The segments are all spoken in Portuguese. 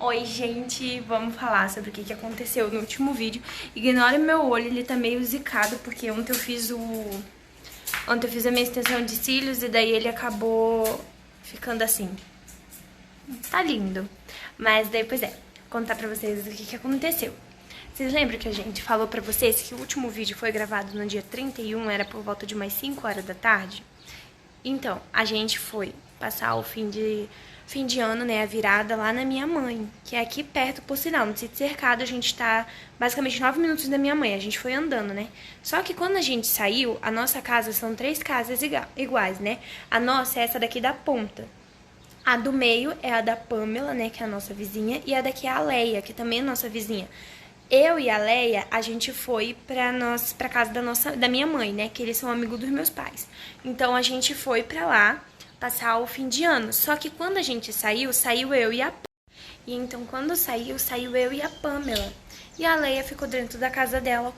Oi, gente, vamos falar sobre o que aconteceu no último vídeo. Ignora meu olho, ele tá meio zicado, porque ontem eu fiz a minha extensão de cílios e daí ele acabou ficando assim. Tá lindo. Mas daí, pois é, vou contar pra vocês o que aconteceu. Vocês lembram que a gente falou pra vocês que o último vídeo foi gravado no dia 31, era por volta de umas 5 horas da tarde? Então, a gente foi passar o fim de ano, né, a virada lá na minha mãe, que é aqui perto, por sinal, no sítio cercado, a gente tá basicamente 9 minutos da minha mãe, a gente foi andando, né? Só que quando a gente saiu, a nossa casa são 3 casas iguais, né? A nossa é essa daqui da ponta. A do meio é a da Pamela, né, que é a nossa vizinha, e a daqui é a Leia, que também é nossa vizinha. Eu e a Leia, a gente foi pra casa da minha mãe, né, que eles são amigos dos meus pais. Então a gente foi pra lá passar o fim de ano. Só que quando a gente saiu eu e a e então quando saiu eu e a Pamela. E a Leia ficou dentro da casa dela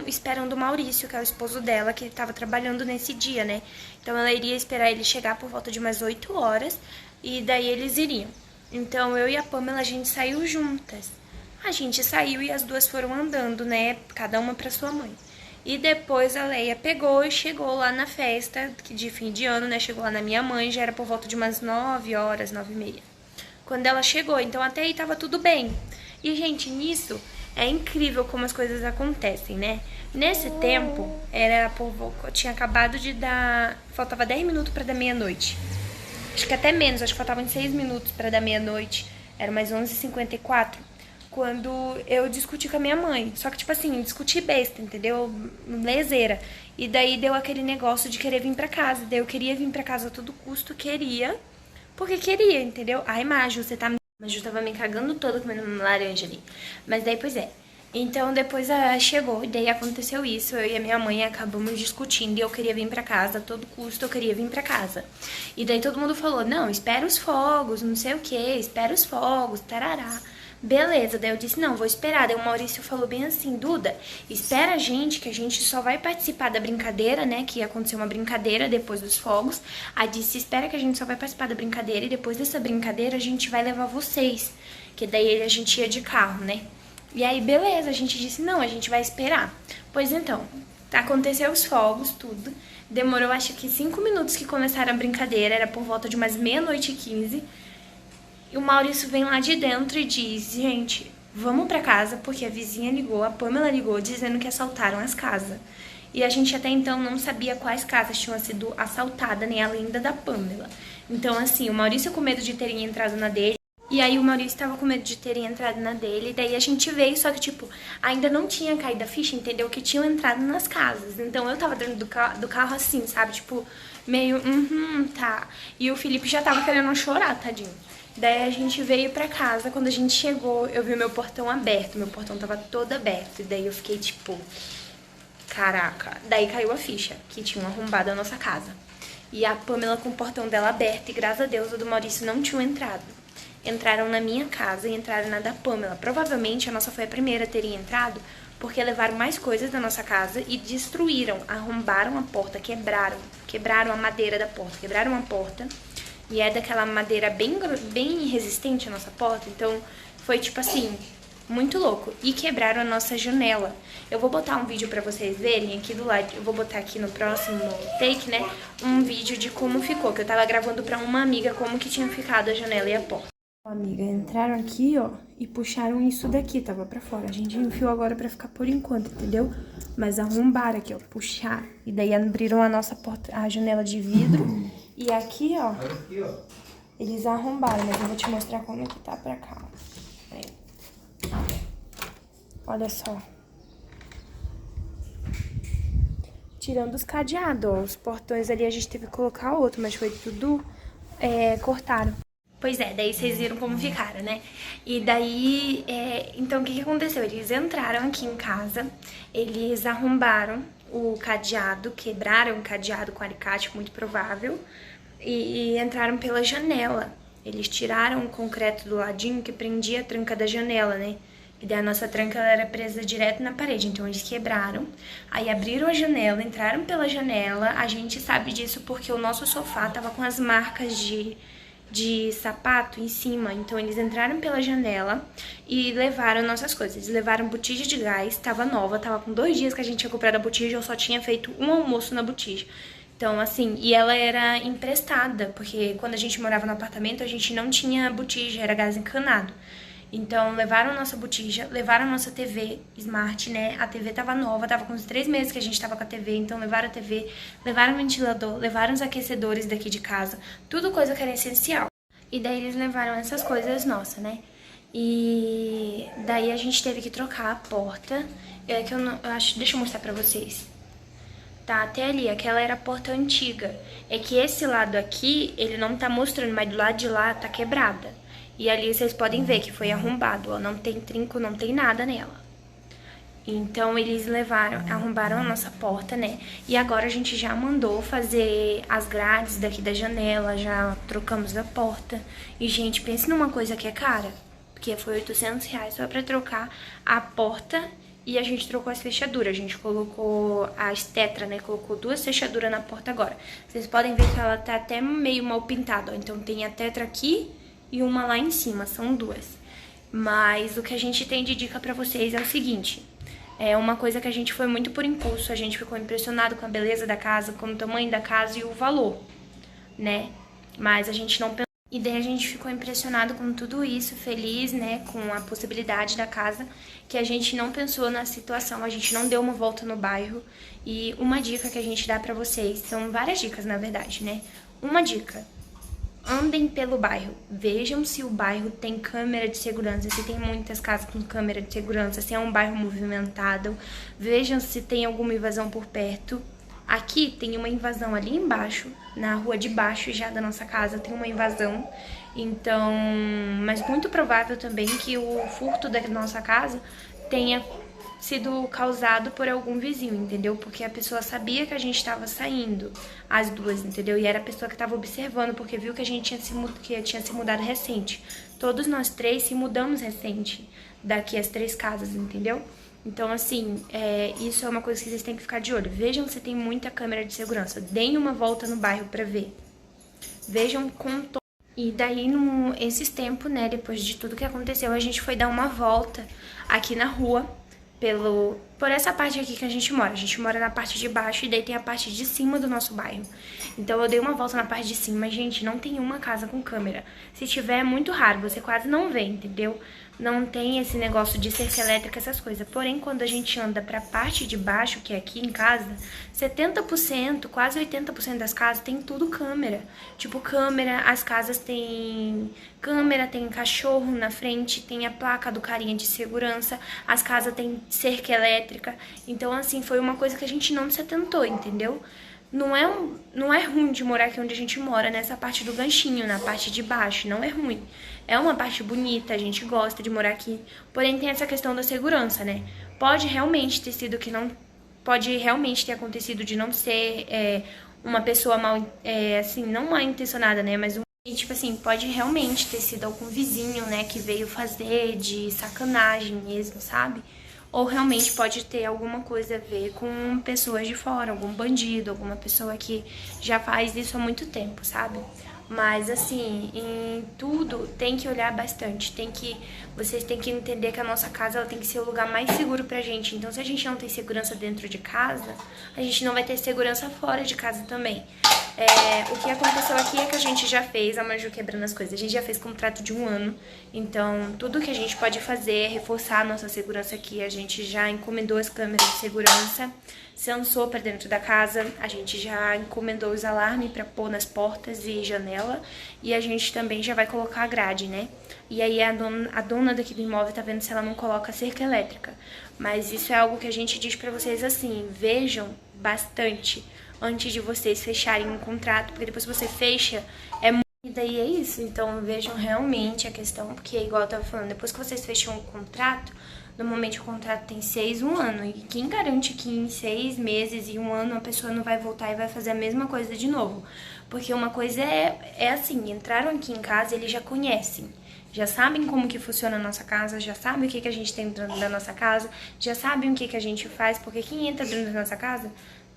esperando o Maurício, que é o esposo dela, que estava trabalhando nesse dia, né? Então ela iria esperar ele chegar por volta de umas 8 horas e daí eles iriam. Então eu e a Pamela a gente saiu juntas. A gente saiu e as duas foram andando, né? Cada uma para sua mãe. E depois a Leia pegou e chegou lá na festa de fim de ano, né? Chegou lá na minha mãe, já era por volta de umas 9 horas, 9h30. Quando ela chegou, então até aí tava tudo bem. E, gente, nisso é incrível como as coisas acontecem, né? Nesse tempo, tinha acabado de dar. Faltava 10 minutos para dar meia-noite. Acho que até menos, acho que faltavam 6 minutos para dar meia-noite. Era mais 11h54. Quando eu discuti com a minha mãe. Só que, tipo assim, discuti besta, entendeu? Leseira. E daí deu aquele negócio de querer vir pra casa. Daí eu queria vir pra casa a todo custo, queria. Porque queria, entendeu? Ai, Maju, você tá... Maju tava me cagando toda comendo uma laranja ali. Mas daí, pois é. Então, depois chegou, e daí aconteceu isso. Eu e a minha mãe acabamos discutindo e eu queria vir pra casa. A todo custo eu queria vir pra casa. E daí todo mundo falou, não, espera os fogos, não sei o que, espera os fogos, tarará. Beleza, daí eu disse, não, vou esperar. Daí o Maurício falou bem assim, Duda, espera a gente, que a gente só vai participar da brincadeira, né, que ia acontecer uma brincadeira depois dos fogos. Aí disse, espera que a gente só vai participar da brincadeira e depois dessa brincadeira a gente vai levar vocês. Que daí a gente ia de carro, né. E aí, beleza, a gente disse, não, a gente vai esperar. Pois então, aconteceu os fogos, tudo. Demorou acho que 5 minutos que começaram a brincadeira, era por volta de umas 00h15. E o Maurício vem lá de dentro e diz, gente, vamos pra casa, porque a vizinha ligou, a Pamela ligou, dizendo que assaltaram as casas. E a gente até então não sabia quais casas tinham sido assaltadas, nem além da Pamela. Então, assim, o Maurício com medo de terem entrado na dele, e aí o Maurício tava com medo de terem entrado na dele, e daí a gente veio, só que, tipo, ainda não tinha caído a ficha, entendeu? Que tinham entrado nas casas. Então eu tava dentro do carro assim, sabe? Tipo, meio, tá. E o Felipe já tava querendo chorar, tadinho. Daí a gente veio pra casa, quando a gente chegou, eu vi o meu portão aberto, meu portão tava todo aberto, e daí eu fiquei tipo, caraca. Daí caiu a ficha, que tinham arrombado a nossa casa. E a Pamela com o portão dela aberto, e graças a Deus o do Maurício não tinham entrado. Entraram na minha casa e entraram na da Pamela. Provavelmente a nossa foi a primeira a terem entrado, porque levaram mais coisas da nossa casa e destruíram, arrombaram a porta, quebraram a madeira da porta, quebraram a porta. E é daquela madeira bem resistente a nossa porta, então foi tipo assim, muito louco. E quebraram a nossa janela. Eu vou botar um vídeo pra vocês verem aqui do lado, eu vou botar aqui no próximo take, né, um vídeo de como ficou, que eu tava gravando pra uma amiga como que tinha ficado a janela e a porta. Amiga, entraram aqui, ó, e puxaram isso daqui, tava pra fora. A gente enfiou agora pra ficar por enquanto, entendeu? Mas arrombaram aqui, ó, puxaram. E daí abriram a nossa porta, a janela de vidro. E aqui, ó, eles arrombaram, mas eu vou te mostrar como que tá pra cá, ó. Aí. Olha só. Tirando os cadeados, ó, os portões ali a gente teve que colocar outro, mas foi tudo, cortaram. Pois é, daí vocês viram como ficaram, né? E daí, então o que aconteceu? Eles entraram aqui em casa, eles arrombaram o cadeado, quebraram o cadeado com alicate, muito provável, e entraram pela janela. Eles tiraram o concreto do ladinho que prendia a tranca da janela, né? E daí a nossa tranca ela era presa direto na parede, então eles quebraram, aí abriram a janela, entraram pela janela. A gente sabe disso porque o nosso sofá tava com as marcas de sapato em cima, então eles entraram pela janela e levaram nossas coisas. Eles levaram botija de gás, tava nova, tava com 2 dias que a gente tinha comprado a botija, eu só tinha feito um almoço na botija. Então, assim, e ela era emprestada, porque quando a gente morava no apartamento, a gente não tinha botija, era gás encanado. Então, levaram nossa botija, levaram nossa TV Smart, né? A TV tava nova, tava com uns 3 meses que a gente tava com a TV, então levaram a TV, levaram o ventilador, levaram os aquecedores daqui de casa, tudo coisa que era essencial. E daí eles levaram essas coisas nossas, né? E daí a gente teve que trocar a porta. É que eu acho, deixa eu mostrar pra vocês. Tá até ali, aquela era a porta antiga. É que esse lado aqui, ele não tá mostrando, mas do lado de lá tá quebrada. E ali vocês podem ver que foi arrombado, ó, não tem trinco, não tem nada nela. Então eles arrombaram a nossa porta, né? E agora a gente já mandou fazer as grades daqui da janela, já trocamos a porta. E gente, pense numa coisa que é cara, porque foi R$800 só pra trocar a porta. E a gente trocou as fechaduras, a gente colocou as tetra, né, colocou 2 fechaduras na porta agora. Vocês podem ver que ela tá até meio mal pintada, ó. Então tem a tetra aqui e uma lá em cima, são 2. Mas o que a gente tem de dica pra vocês é o seguinte, é uma coisa que a gente foi muito por impulso, a gente ficou impressionado com a beleza da casa, com o tamanho da casa e o valor, né? Mas a gente não pensou. E daí a gente ficou impressionado com tudo isso, feliz, né, com a possibilidade da casa, que a gente não pensou na situação, a gente não deu uma volta no bairro. E uma dica que a gente dá pra vocês, são várias dicas na verdade, né? Uma dica, andem pelo bairro, vejam se o bairro tem câmera de segurança, se tem muitas casas com câmera de segurança, se é um bairro movimentado, vejam se tem alguma invasão por perto. Aqui tem uma invasão ali embaixo, na rua de baixo já da nossa casa tem uma invasão, então, mas muito provável também que o furto da nossa casa tenha sido causado por algum vizinho, entendeu? Porque a pessoa sabia que a gente estava saindo, as duas, entendeu? E era a pessoa que estava observando, porque viu que a gente tinha se mudado recente. Todos nós 3 se mudamos recente daqui às 3 casas, entendeu? Então, assim, isso é uma coisa que vocês têm que ficar de olho. Vejam se tem muita câmera de segurança. Deem uma volta no bairro pra ver. Vejam com todo. E daí, esses tempos, né, depois de tudo que aconteceu, a gente foi dar uma volta aqui na rua, por essa parte aqui que a gente mora. A gente mora na parte de baixo e daí tem a parte de cima do nosso bairro. Então eu dei uma volta na parte de cima, gente, não tem uma casa com câmera. Se tiver, é muito raro, você quase não vê, entendeu? Não tem esse negócio de cerca elétrica, essas coisas. Porém, quando a gente anda pra parte de baixo, que é aqui em casa, 70%, quase 80% das casas tem tudo câmera. Tipo, câmera, as casas tem câmera, tem cachorro na frente, tem a placa do carinha de segurança, as casas tem cerca elétrica. Então, assim, foi uma coisa que a gente não se atentou, entendeu? Não é ruim de morar aqui onde a gente mora, nessa parte do ganchinho, na parte de baixo, não é ruim. É uma parte bonita, a gente gosta de morar aqui, porém tem essa questão da segurança, né? Pode realmente ter sido que não... Pode realmente ter acontecido de não ser uma pessoa mal... assim, não mal intencionada, né? Mas, tipo assim, pode realmente ter sido algum vizinho, né? Que veio fazer de sacanagem mesmo, sabe? Ou realmente pode ter alguma coisa a ver com pessoas de fora, algum bandido, alguma pessoa que já faz isso há muito tempo, sabe? Mas, assim, em tudo tem que olhar bastante, vocês têm que entender que a nossa casa ela tem que ser o lugar mais seguro pra gente. Então, se a gente não tem segurança dentro de casa, a gente não vai ter segurança fora de casa também. O que aconteceu aqui é que a gente já fez, a Maju quebrando as coisas, a gente já fez contrato de 1 ano, então tudo que a gente pode fazer é reforçar a nossa segurança aqui. A gente já encomendou as câmeras de segurança, sensor para dentro da casa, a gente já encomendou os alarmes para pôr nas portas e janela, e a gente também já vai colocar a grade, né? E aí a dona daqui do imóvel tá vendo se ela não coloca cerca elétrica, mas isso é algo que a gente diz para vocês assim, vejam bastante antes de vocês fecharem um contrato, porque depois que você fecha, e daí é isso. Então vejam realmente a questão, porque igual eu tava falando, depois que vocês fecham um contrato, normalmente o contrato tem 6, 1 ano, e quem garante que em 6 meses e 1 ano a pessoa não vai voltar e vai fazer a mesma coisa de novo? Porque uma coisa é assim, entraram aqui em casa, eles já conhecem, já sabem como que funciona a nossa casa, já sabem o que a gente tem dentro da nossa casa, já sabem o que a gente faz, porque quem entra dentro da nossa casa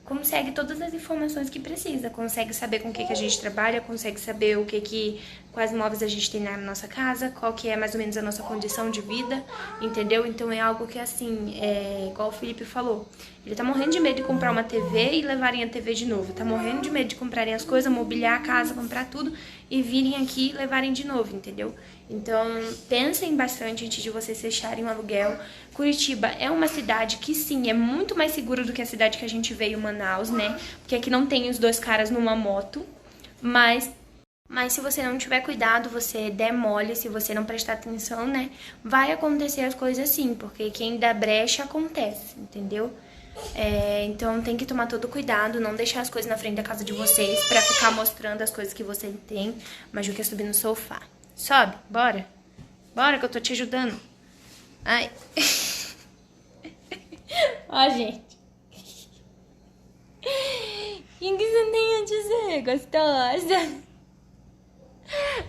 consegue todas as informações que precisa, consegue saber com o que a gente trabalha, consegue saber quais móveis a gente tem na nossa casa, qual que é mais ou menos a nossa condição de vida, entendeu? Então é algo que, assim, igual o Felipe falou, ele tá morrendo de medo de comprar uma TV e levarem a TV de novo, tá morrendo de medo de comprarem as coisas, mobiliar a casa, comprar tudo e virem aqui e levarem de novo, entendeu? Então, pensem bastante antes de vocês fecharem um aluguel. Curitiba é uma cidade que, sim, é muito mais segura do que a cidade que a gente veio, Manaus, né? Porque aqui não tem os dois caras numa moto, mas se você não tiver cuidado, você der mole, se você não prestar atenção, né? Vai acontecer as coisas assim, porque quem dá brecha acontece, entendeu? Então tem que tomar todo cuidado, não deixar as coisas na frente da casa de vocês pra ficar mostrando as coisas que você tem. Mas Ju quer subir no sofá. Sobe, bora. Bora que eu tô te ajudando. Ai. Ó, gente. O que você tem a dizer, gostosa?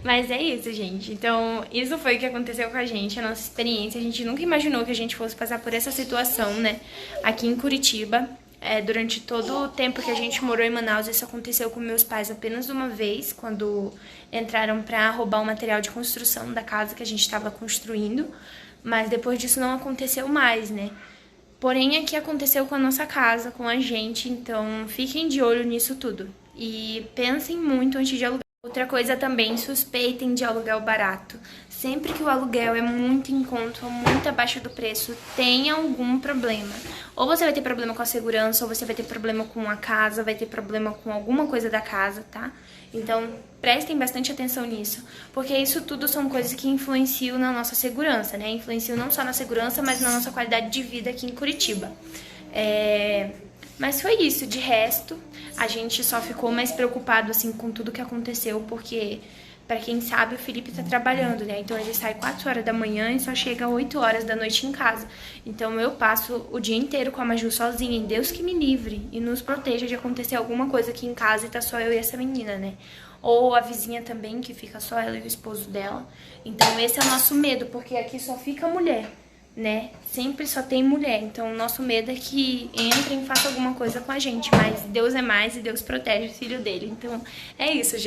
Mas é isso, gente. Então, isso foi o que aconteceu com a gente, a nossa experiência. A gente nunca imaginou que a gente fosse passar por essa situação, né? Aqui em Curitiba. Durante todo o tempo que a gente morou em Manaus, isso aconteceu com meus pais apenas uma vez, quando entraram pra roubar o material de construção da casa que a gente estava construindo. Mas depois disso não aconteceu mais, né? Porém, aqui aconteceu com a nossa casa, com a gente, então fiquem de olho nisso tudo. E pensem muito antes de alugar. Outra coisa também, suspeitem de aluguel barato. Sempre que o aluguel é muito em conta ou muito abaixo do preço, tem algum problema. Ou você vai ter problema com a segurança, ou você vai ter problema com a casa, vai ter problema com alguma coisa da casa, tá? Então, prestem bastante atenção nisso, porque isso tudo são coisas que influenciam na nossa segurança, né? Influenciam não só na segurança, mas na nossa qualidade de vida aqui em Curitiba. Mas foi isso, de resto, a gente só ficou mais preocupado, assim, com tudo que aconteceu, porque, pra quem sabe, o Felipe tá trabalhando, né? Então ele sai 4 horas da manhã e só chega 8 horas da noite em casa. Então eu passo o dia inteiro com a Maju sozinha, e Deus que me livre e nos proteja de acontecer alguma coisa aqui em casa e tá só eu e essa menina, né? Ou a vizinha também, que fica só ela e o esposo dela. Então esse é o nosso medo, porque aqui só fica mulher, né? Sempre só tem mulher, então o nosso medo é que entrem e façam alguma coisa com a gente, mas Deus é mais e Deus protege o filho dele, então é isso, gente.